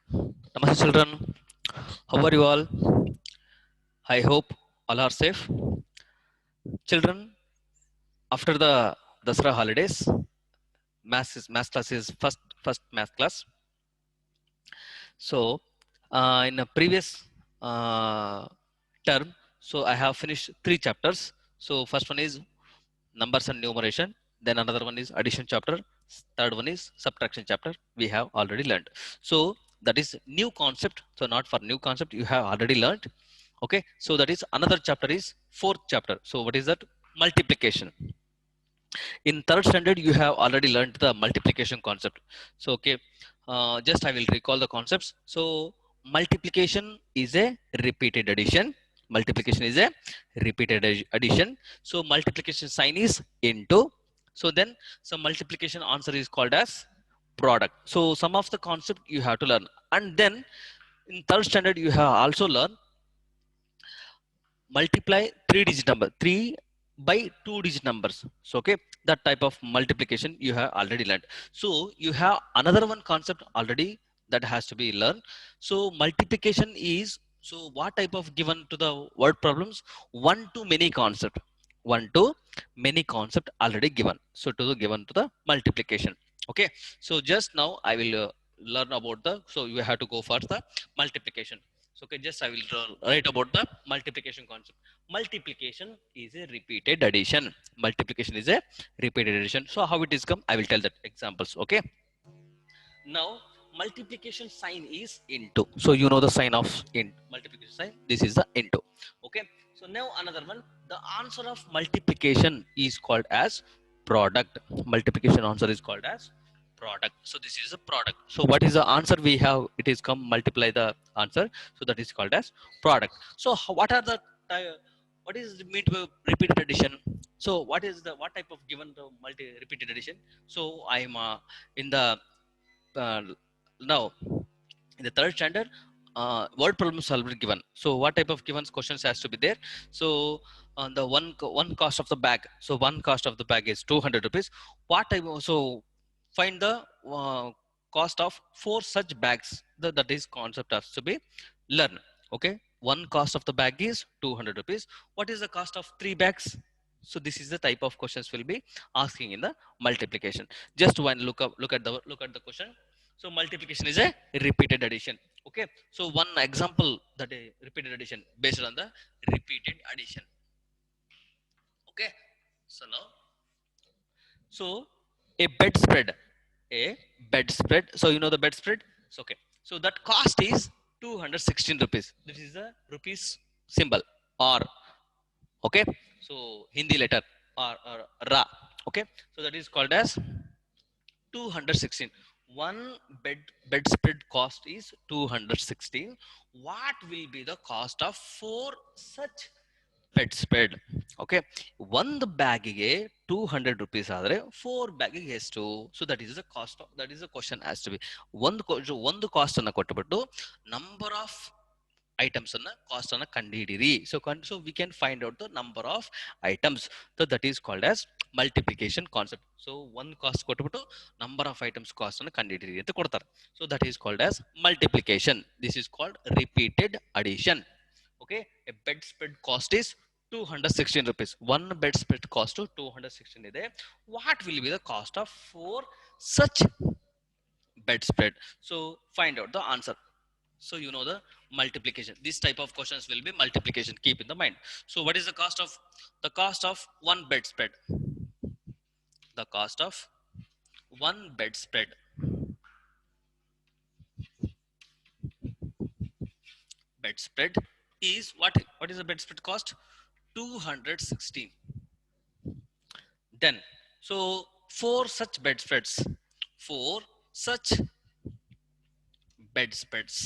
Namaste children, how are you all? I hope all are safe. Children, after the Dasra holidays, math class is first math class. So, in a previous term, so I have finished 3 chapters. So first one is numbers and numeration, then another one is addition chapter, third one is subtraction chapter. We have already learned. So that is new concept. So not for new concept, you have already learned. Okay, so that is another chapter is fourth chapter. So what is that? Multiplication. In third standard you have already learned the multiplication concept. So okay, just I will recall the concepts. So multiplication is a repeated addition. Multiplication is a repeated addition. So multiplication sign is into. So then some multiplication answer is called as product. So some of the concept you have to learn. And then in third standard you have also learned multiply 3 digit number, 3 by 2 digit numbers. So okay, that type of multiplication you have already learned. So you have another one concept already that has to be learned. So multiplication is, so what type of given to the word problems? One to many concept, one to many concept already given. So to the given to the multiplication. Okay, so just now I will learn about the, so you have to go for the multiplication. So okay, just I will write about the multiplication concept. Multiplication is a repeated addition. Multiplication is a repeated addition. So how it is come? I will tell that examples. Okay. Now multiplication sign is into. So you know the sign of int. Multiplication sign. This is the into. Okay. So now another one. The answer of multiplication is called as product. Multiplication answer is called as product. So this is a product. So what is the answer we have? It is come multiply the answer. So that is called as product. So what are the what is mean to repeated addition? So what is the what type of given the multi repeated addition? So I am in the uh, now in the third standard, word problems are already given. So what type of given questions has to be there? So on the one cost of the bag, so one cost of the bag is 200 rupees. What type of, so find the cost of 4 such bags. That is concept has to be learned. Okay, one cost of the bag is 200 rupees. What is the cost of 3 bags? So this is the type of questions we'll be asking in the multiplication. Just one look at the question. So multiplication is a repeated addition. Okay. So one example that a repeated addition based on the repeated addition. Okay. So now, so a bedspread, a bedspread. So you know the bedspread. So okay. So that cost is 216 rupees. This is the rupees symbol or okay. So Hindi letter or ra. Okay. So that is called as 216. One bedspread cost is 216. What will be the cost of 4 such bedspread? Okay, one bagiಗೆ 200 rupees ಆದರೆ 4 ಬ್ಯಾಗಿಗೆ ಎಷ್ಟು? So that is the cost. That is the question has to be. ಒಂದು cost ಅನ್ನ ಕೊಟ್ಟುಬಿಟ್ಟು number of items ಅನ್ನ cost ಅನ್ನ ಕಂಡುಹಿಡಿಯಿರಿ. So we can find out the number of items. So that is called as multiplication concept. So ಒಂದು cost ಕೊಟ್ಬಿಟ್ಟು number of items cost ಅನ್ನು ಕಂಡುಹಿಡಿಯಿರಿ ಅಂತ ಕೊಡ್ತಾರೆ. So that is called as multiplication. This is called repeated addition. Okay, a bedspread cost is 216 rupees. One bedspread cost to 216 ಇದೆ. What will be the cost of 4 such bedspread? So find out the answer. So you know the multiplication. This type of questions will be multiplication. Keep in the mind. So what is the cost of one bedspread? The cost of one bedspread. Bedspread is what? What is the bedspread cost? 216. Then, so 4 such bedspreads. 4 such bedspreads.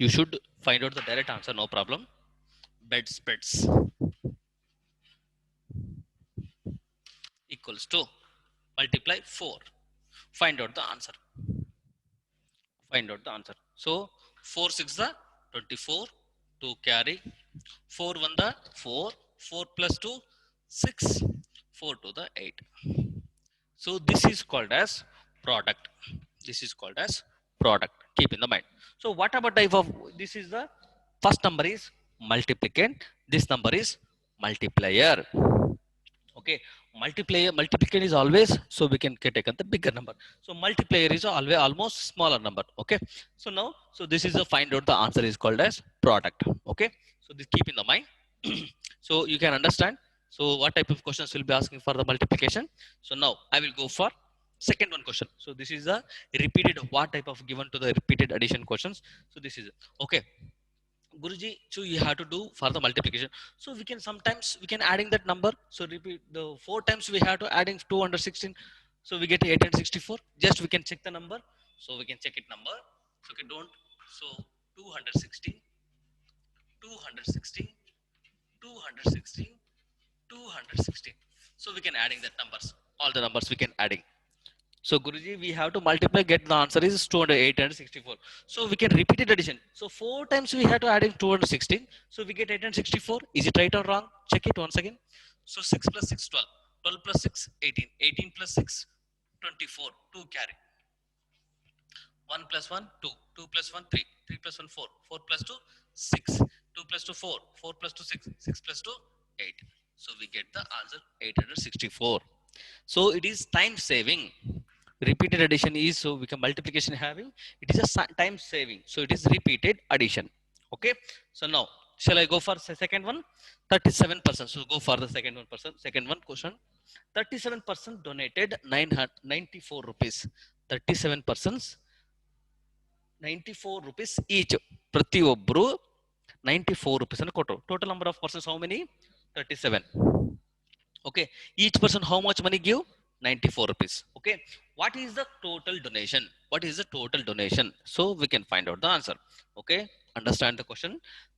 You should find out the direct answer. No problem. Bedspreads equals to multiply 4. Find out the answer. Find out the answer. So 4 6 the 24. 2 carry. 4 1 the 4. 4 plus 2 6. 4 to the 8. So this is called as product. This is called as product. Keep in the mind. So what about type of, this is the first number is multiplicand. This number is multiplier. Okay, multiplicand is always, so we can take the bigger number. So multiplier is always almost smaller number. Okay, so now, so this is a find out the answer is called as product. Okay, so this keep in the mind. So you can understand. So what type of questions will be asking for the multiplication? So now I will go for second one question. So this is a repeated, what type of given to the repeated addition questions. So this is okay. Guruji, so you have to do for the multiplication. So we can sometimes we can adding that number. So repeat the four times we have to adding 216. So we get 864. Just we can check the number. So we can check it number. So okay, don't. So 216, 216, 216, 216. So we can adding that numbers. All the numbers we can adding. So Guruji, we have to multiply, get the answer is 208 and 64. So we can repeat it addition. So four times we have to add in 216. So we get 864. Is it right or wrong? Check it once again. So 6 plus 6, 12. 12 plus 6, 18. 18 plus 6, 24. 2 carry. 1 plus 1, 2. 2 plus 1, 3. 3 plus 1, 4. 4 plus 2, 6. 2 plus 2, 4. 4 plus 2, 6. 6 plus 2, 8. So we get the answer 864. So it is time saving. Repeated addition is, so we can multiplication having, it is a time saving. So it is repeated addition. Okay. So now, shall I go for second one? 37%. So go for the second one person. Second one question. 37% donated 994 rupees. 37% 94 rupees each. ಪ್ರತಿಯೊಬ್ಬರು 94 rupees ಅನ್ನು ಕೊಟ್ಟರು. Total number of persons how many? 37. Okay, each person how much money give? 94 rupees. Okay, what is the total donation? What is the total donation? So we can find out the answer. Okay, understand the question.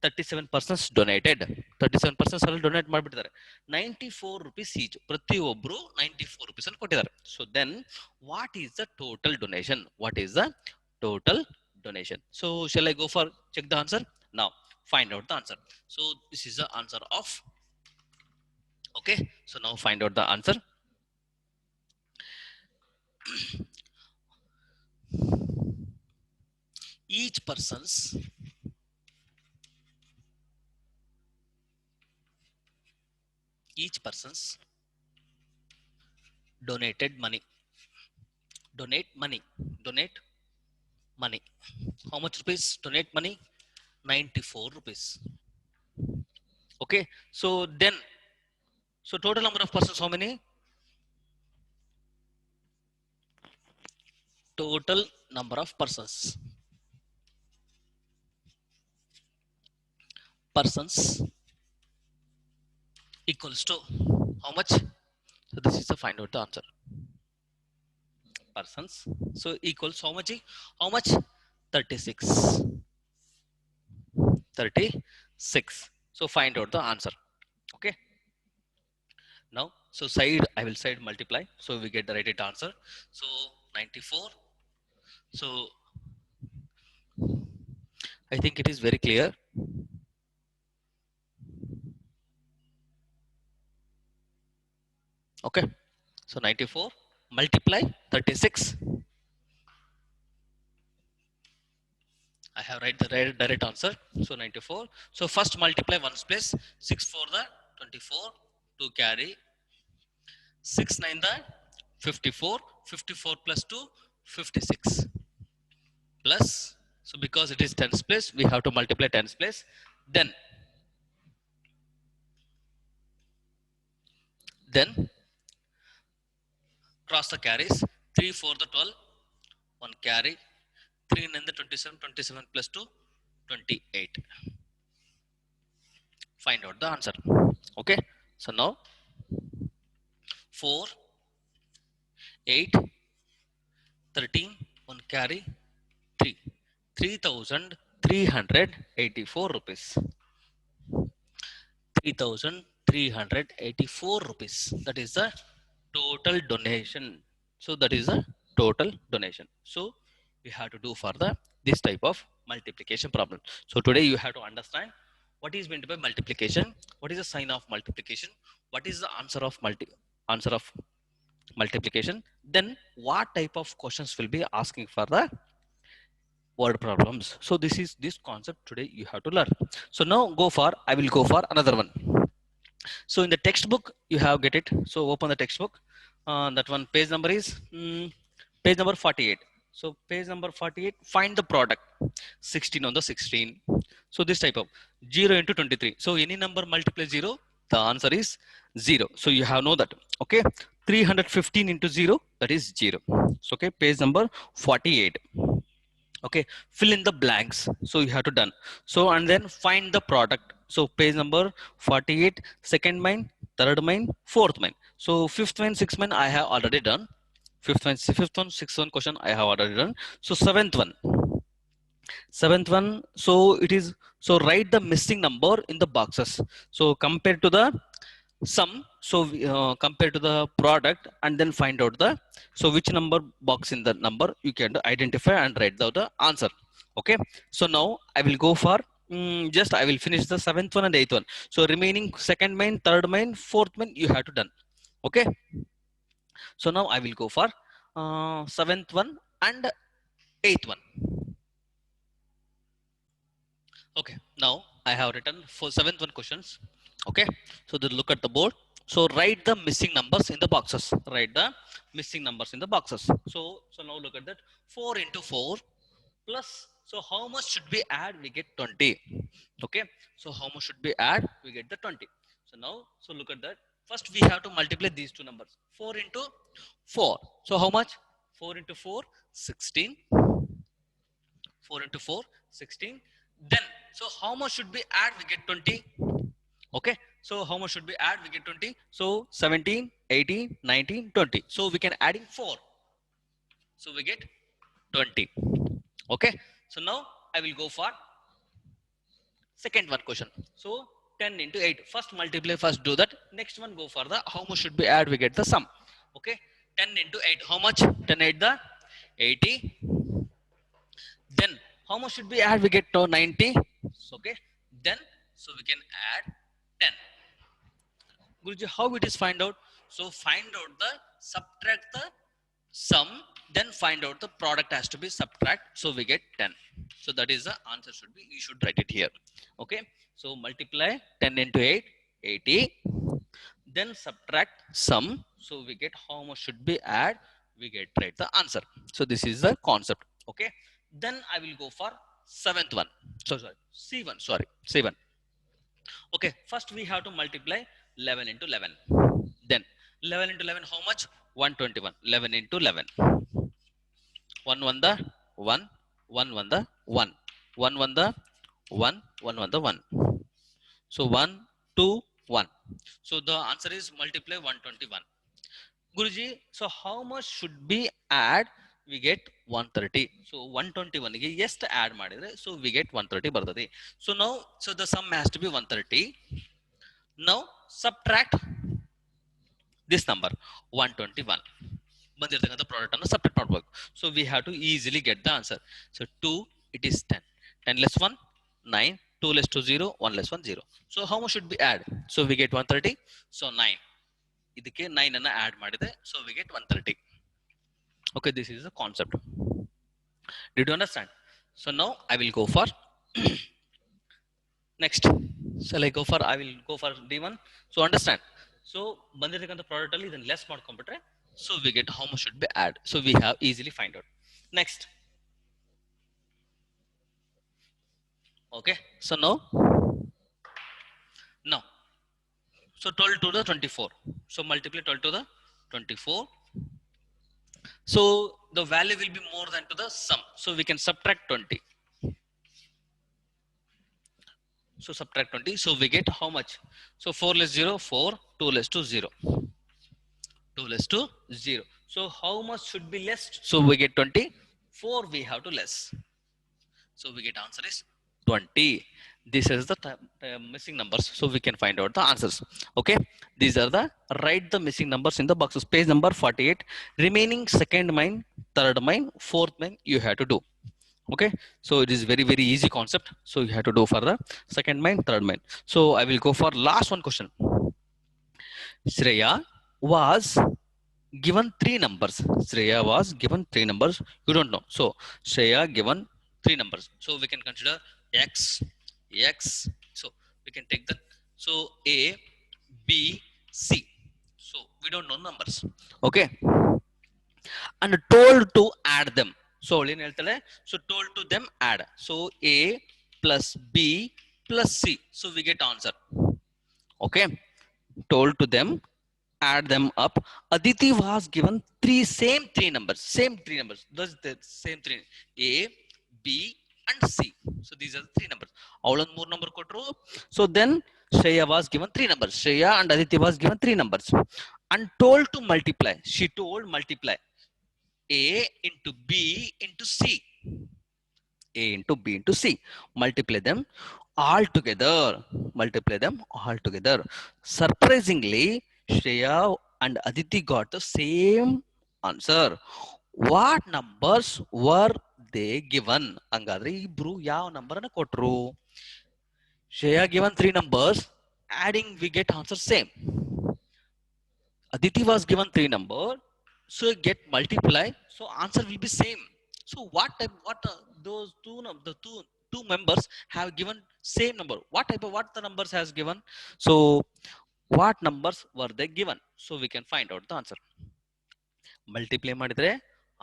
37% donated. 37% ಅಲ್ಲಿ donate ಮಾಡಿಬಿಟ್ಟಿದ್ದಾರೆ. 94 rupees each. ಪ್ರತಿಯೊಬ್ಬರು 94 rupees ಅನ್ನು ಕೊಟ್ಟಿದ್ದಾರೆ. So then what is the total donation? What is the total donation? So shall I go for check the answer? Now find out the answer. So this is the answer of. Okay, so now find out the answer. each person's donated money, donate money, donate money, how much rupees donate money? 94 rupees. Okay, so then, so total number of persons how many? Total number of persons equals to how much? So this is to find out the answer. Persons, so equals how much? How much? 36. 36. So find out the answer. Okay, now so side, I will side multiply, so we get the right answer. So 94. So I think it is very clear. Okay, so 94 multiply 36. I have write the direct answer. So 94. So first multiply ones place. 6 for the 24. 2 carry. 6 9 the 54. 54 plus 2 56. Plus, so because it is tens place, we have to multiply tens place. Then cross the carries. 3 for the 12. 1 carry. 3 9 the 27. 27 plus 2 28. Find out the answer. Okay, so now 4 8 13 1 carry 3 3,384 rupees. 3,384 rupees. That is the total donation. So that is the total donation. So we have to do for the this type of multiplication problem. So today you have to understand what is meant by multiplication, what is the sign of multiplication, what is the answer of multiplication, then what type of questions will be asking for the word problems? So this concept today you have to learn. So now I will go for another one. So in the textbook you have get it. So open the textbook. That one page number is page number 48. So page number 48, find the product 16 on the 16. So this type of 0 into 23. So any number multiply 0, the answer is 0. So you have know that. Okay. 315 into 0, that is 0. So okay, page number 48. Okay, fill in the blanks, so you have to done. So and then find the product. So page number 48, second mine, third mine, fourth mine. So fifth mine, sixth mine I have already done. Fifth one, sixth one question I have already done. So seventh one, so it is, so write the missing number in the boxes. So compared to the sum, so compare to the product and then find out the, so which number box in the number you can identify and write down the answer. Okay, so now I will go for just I will finish the seventh one and eighth one. So remaining second main, third main, fourth main you have to done. Okay, so now I will go for seventh one and eighth one. Okay, now I have written for seventh one questions. Okay, so then look at the board. So write the missing numbers in the boxes. Write the missing numbers in the boxes. So now look at that. 4 into 4 plus. So how much should we add? We get 20. Okay, so how much should we add? We get the 20. So now, so look at that. First we have to multiply these two numbers. 4 into 4. So how much? 4 into 4, 16. 4 into 4, 16. Then, so how much should we add? We get 20. Okay, so how much should we add? We get 20. So 17, 18, 19, 20. So we can add in 4. So we get 20. Okay, so now I will go for second one question. So 10 into 8. First multiply, first do that. Next one go for the how much should we add? We get the sum. Okay, 10 into 8. How much? 10 8 the 80. Then how much should we add? We get to 90. Okay. Then so we can add 10. Guruji, how it is find out? So find out the subtract the sum, then find out the product has to be subtract. So we get 10. So that is the answer should be. You should write it here. Okay. So multiply 10 into 8, 80. Then subtract sum. So we get how much should be add. We get right the answer. So this is the concept. Okay. Then I will go for seventh one. So sorry, C1. Sorry, C1. Okay. First we have to multiply 11 into 11. Then 11 into 11, how much? 121. 11 into 11. 1 1 the 1, 1 1 the 1, 1 1 the 1, 1 1 the 1. So 1, 2, 1. So the answer is multiply 121. Guruji, so how much should be add? We get 130. So 121 ಗೆ ಎಷ್ಟು add ಮಾಡಿದ್ರೆ so we get 130 ಬರ್ತದೆ. So now, so the sum has to be 130. Now subtract this number 121. ಬಂದಿರತಕ್ಕಂತ product ಅನ್ನು subtract ಮಾಡಬೇಕು. So we have to easily get the answer. So 2, it is 10. 10 less 1, 9. 2 less 2, 0. 1 less 1, 0. So how much should be add? So we get 130. So 9. ಇದಕ್ಕೆ 9 ಅನ್ನ add ಮಾಡಿದೆ. So we get 130. Okay, this is the concept. Did you understand? So now I will go for next. Shall I go for? I will go for D1. So understand. So ಬಂದಿರತಕ್ಕಂತ product ಅಲ್ಲಿ ಇದನ್ನ less ಮಾಡ್ಕೊಂಡ್ಬಿಟ್ರೆ so we get how much should be add. So we have easily find out. Next. Okay. So now so 12 to the 24. So multiply 12 to the 24. So the value will be more than to the sum. So we can subtract 20. So subtract 20. So we get how much? So 4 less 0, 4. 2 less 2, 0. 2 less 2, 0. So how much should be less? So we get 20. 4 we have to less. So we get answer is 20. This is the missing numbers. So we can find out the answers. Okay. These are the write the missing numbers in the boxes. Page number 48. Remaining second mine, third mine, fourth mine you have to do. Okay. So it is very, very easy concept. So you have to do for the second mine, third mine. So I will go for last one question. Shreya was given three numbers. Shreya was given three numbers. You don't know. So Shreya given three numbers. So we can consider X, X. So we can take that. So A, B, C. So we don't know numbers. Okay. And told to add them. So ಏನು ಹೇಳ್ತಾಳೆ? So told to them add. So A plus B plus C. So we get answer. Okay. Told to them add them up. Aditi was given three numbers, same three numbers. Those the same three, A, B, and C. So these are the three numbers. Avalan more number kotru. So then Shreya was given three numbers. Shreya and Aditi was given three numbers, and told to multiply. She told multiply A into B into C. A into B into C. Multiply them all together. Multiply them all together. Surprisingly, Shreya and Aditi got the same answer. What numbers were they given? ಹಂಗಾದ್ರೆ ಇಬ್ರು ಯಾವ number ಅನ್ನ ಕೊಟ್ರು? Shreya given three numbers, adding we get answer same. Aditi was given three number, so get multiply, so answer will be same. So what type, those the two members have given same number? What type of what the numbers has given? So what numbers were they given? So we can find out the answer. Multiply ಮಾಡಿದ್ರೆ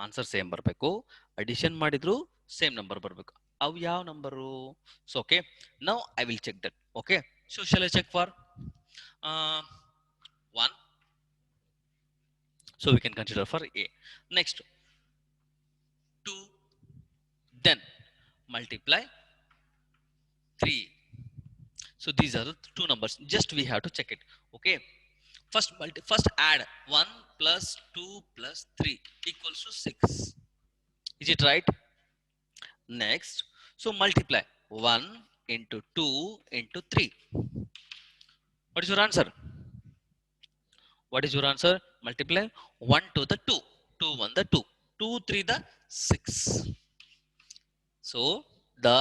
answer same ಬರಬೇಕು, addition ಮಾಡಿದ್ರು same number ಬರಬೇಕು. ಅವು ಯಾವ number? So okay, now I will check that. Okay, so shall I check for 1. So we can consider for A. Next 2, then multiply 3. So these are the two numbers. Just we have to check it. Okay. First add 1 plus 2 plus 3 equals to 6. Is it right? Next, so multiply 1 into 2 into 3. What is your answer? What is your answer? Multiply 1 to the 2, 2 1 the 2, 2 3 the 6. So the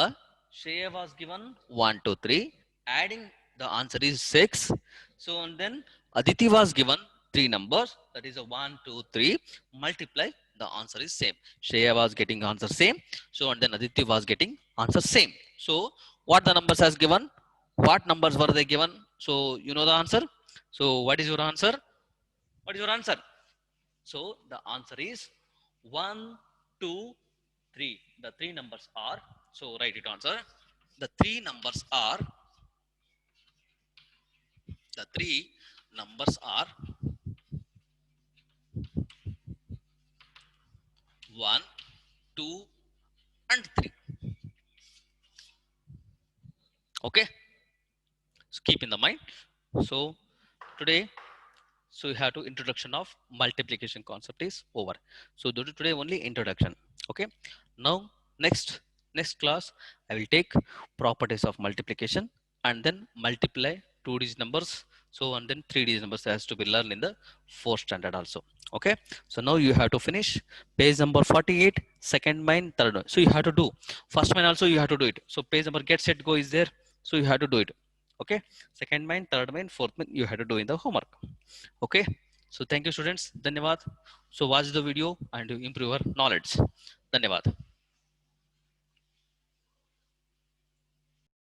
Shreya was given 1 2 3, adding the answer is 6. So and then Aditi was given three numbers, that is a 1 2 3, multiply, the answer is same. Shreya was getting answer same, so and then Aditi was getting answer same. So what the numbers has given? What numbers were they given? So you know the answer. So what is your answer? What is your answer? So the answer is 1 2 3. The three numbers are, so write it answer. The three numbers are, the three numbers are 1 2 and 3. Okay, so keep in the mind. So today, so you have to introduction of multiplication concept is over. So today only introduction. Okay, now next class I will take properties of multiplication, and then multiply two digit numbers. So and then three digit numbers has to be learned in the fourth standard also. Okay, so now you have to finish page number 48, second mind, third one. So you have to do first mind also, you have to do it. So page number get set go is there, so you have to do it. Okay, second mind, third mind, fourth mind you have to do in the homework. Okay, so thank you students, dhanyawad. So watch the video and improve your knowledge. Dhanyawad.